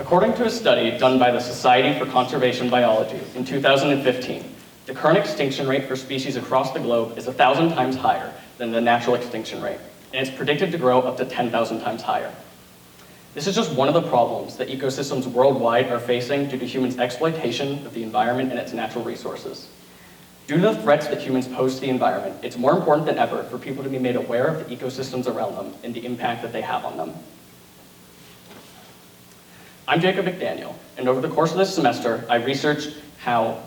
According to a study done by the Society for Conservation Biology in 2015, the current extinction rate for species across the globe is 1,000 times higher than the natural extinction rate, and it's predicted to grow up to 10,000 times higher. This is just one of the problems that ecosystems worldwide are facing due to humans' exploitation of the environment and its natural resources. Due to the threats that humans pose to the environment, it's more important than ever for people to be made aware of the ecosystems around them and the impact that they have on them. I'm Jacob McDaniel, and over the course of this semester, I researched how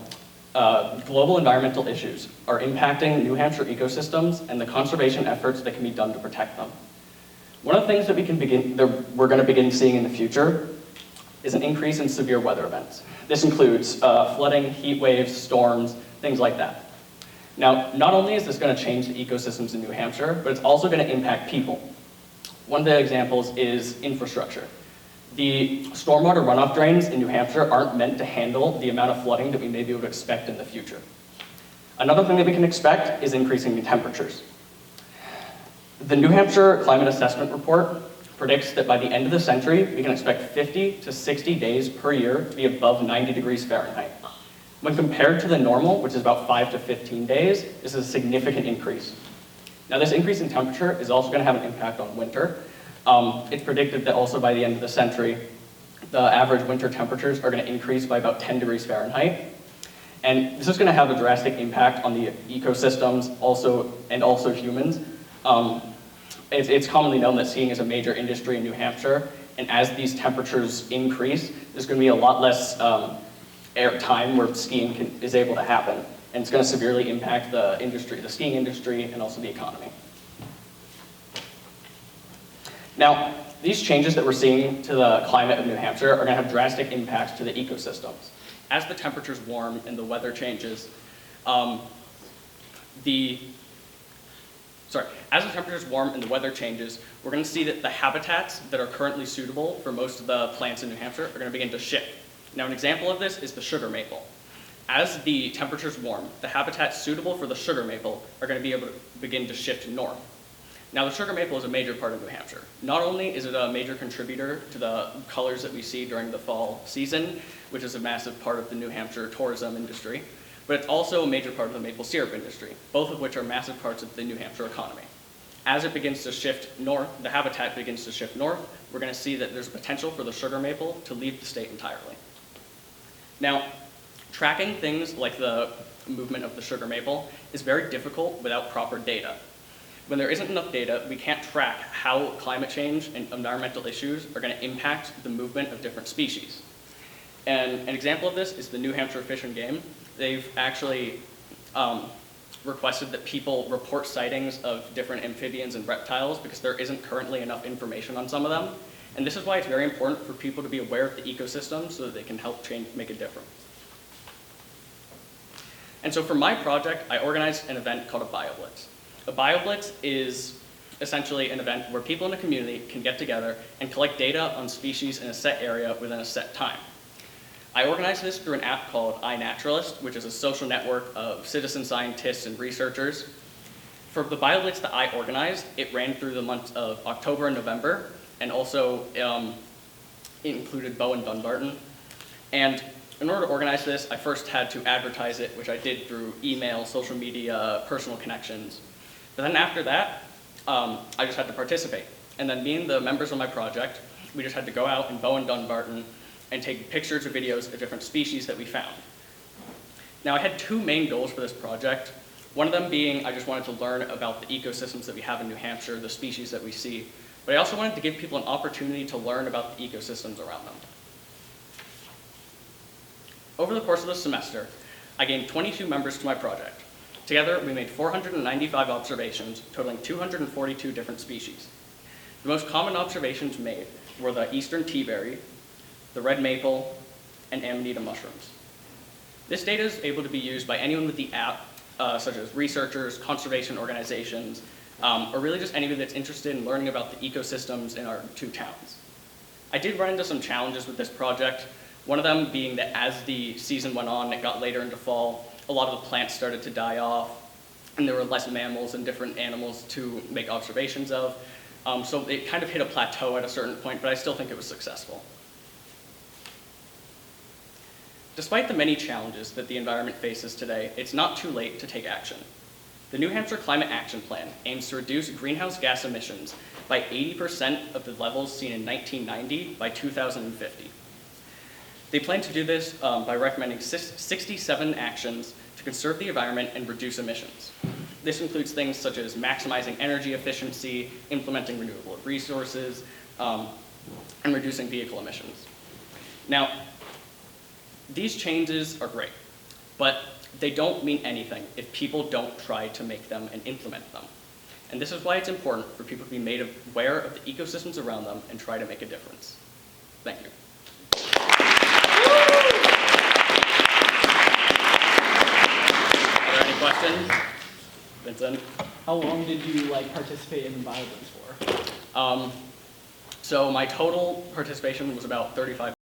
global environmental issues are impacting New Hampshire ecosystems and the conservation efforts that can be done to protect them. One of the things that we're going to begin seeing in the future is an increase in severe weather events. This includes flooding, heat waves, storms, things like that. Now, not only is this going to change the ecosystems in New Hampshire, but it's also going to impact people. One of the examples is infrastructure. The stormwater runoff drains in New Hampshire aren't meant to handle the amount of flooding that we may be able to expect in the future. Another thing that we can expect is increasing temperatures. The New Hampshire Climate Assessment Report predicts that by the end of the century, we can expect 50 to 60 days per year to be above 90 degrees Fahrenheit. When compared to the normal, which is about 5 to 15 days, this is a significant increase. Now, this increase in temperature is also going to have an impact on winter. It's predicted that also by the end of the century, the average winter temperatures are going to increase by about 10 degrees Fahrenheit. And this is going to have a drastic impact on the ecosystems and also humans. It's commonly known that skiing is a major industry in New Hampshire, and as these temperatures increase, there's going to be a lot less air time where skiing is able to happen, and it's going to severely impact the industry, the skiing industry, and also the economy. Now, these changes that we're seeing to the climate of New Hampshire are going to have drastic impacts to the ecosystems. As the temperatures warm and the weather changes, as the temperatures warm and the weather changes, we're going to see that the habitats that are currently suitable for most of the plants in New Hampshire are going to begin to shift. Now, an example of this is the sugar maple. As the temperatures warm, the habitats suitable for the sugar maple are going to be able to begin to shift north. Now, the sugar maple is a major part of New Hampshire. Not only is it a major contributor to the colors that we see during the fall season, which is a massive part of the New Hampshire tourism industry, but it's also a major part of the maple syrup industry, both of which are massive parts of the New Hampshire economy. As it begins to shift north, the habitat begins to shift north, we're going to see that there's potential for the sugar maple to leave the state entirely. Now, tracking things like the movement of the sugar maple is very difficult without proper data. When there isn't enough data, we can't track how climate change and environmental issues are going to impact the movement of different species. And an example of this is the New Hampshire Fish and Game. They've actually requested that people report sightings of different amphibians and reptiles because there isn't currently enough information on some of them. And this is why it's very important for people to be aware of the ecosystem so that they can help make a difference. And so for my project, I organized an event called a BioBlitz. A BioBlitz is essentially an event where people in the community can get together and collect data on species in a set area within a set time. I organized this through an app called iNaturalist, which is a social network of citizen scientists and researchers. For the BioBlitz that I organized, it ran through the months of October and November, and also it included Bowen Dunbarton. And in order to organize this, I first had to advertise it, which I did through email, social media, personal connections. But then after that, I just had to participate. And then me and the members of my project, we just had to go out in Bowen Dunbarton and take pictures or videos of different species that we found. Now, I had two main goals for this project. One of them being I just wanted to learn about the ecosystems that we have in New Hampshire, the species that we see. But I also wanted to give people an opportunity to learn about the ecosystems around them. Over the course of the semester, I gained 22 members to my project. Together, we made 495 observations, totaling 242 different species. The most common observations made were the eastern teaberry, the red maple, and amanita mushrooms. This data is able to be used by anyone with the app, such as researchers, conservation organizations, or really just anyone that's interested in learning about the ecosystems in our two towns. I did run into some challenges with this project, one of them being that as the season went on, it got later into fall, a lot of the plants started to die off, and there were less mammals and different animals to make observations of. So it kind of hit a plateau at a certain point, but I still think it was successful. Despite the many challenges that the environment faces today, it's not too late to take action. The New Hampshire Climate Action Plan aims to reduce greenhouse gas emissions by 80% of the levels seen in 1990 by 2050. They plan to do this by recommending 67 actions to conserve the environment and reduce emissions. This includes things such as maximizing energy efficiency, implementing renewable resources, and reducing vehicle emissions. Now, these changes are great, but they don't mean anything if people don't try to make them and implement them. And this is why it's important for people to be made aware of the ecosystems around them and try to make a difference. Thank you. Are there any questions? Vincent? How long did you participate in Violence for? So my total participation was about 35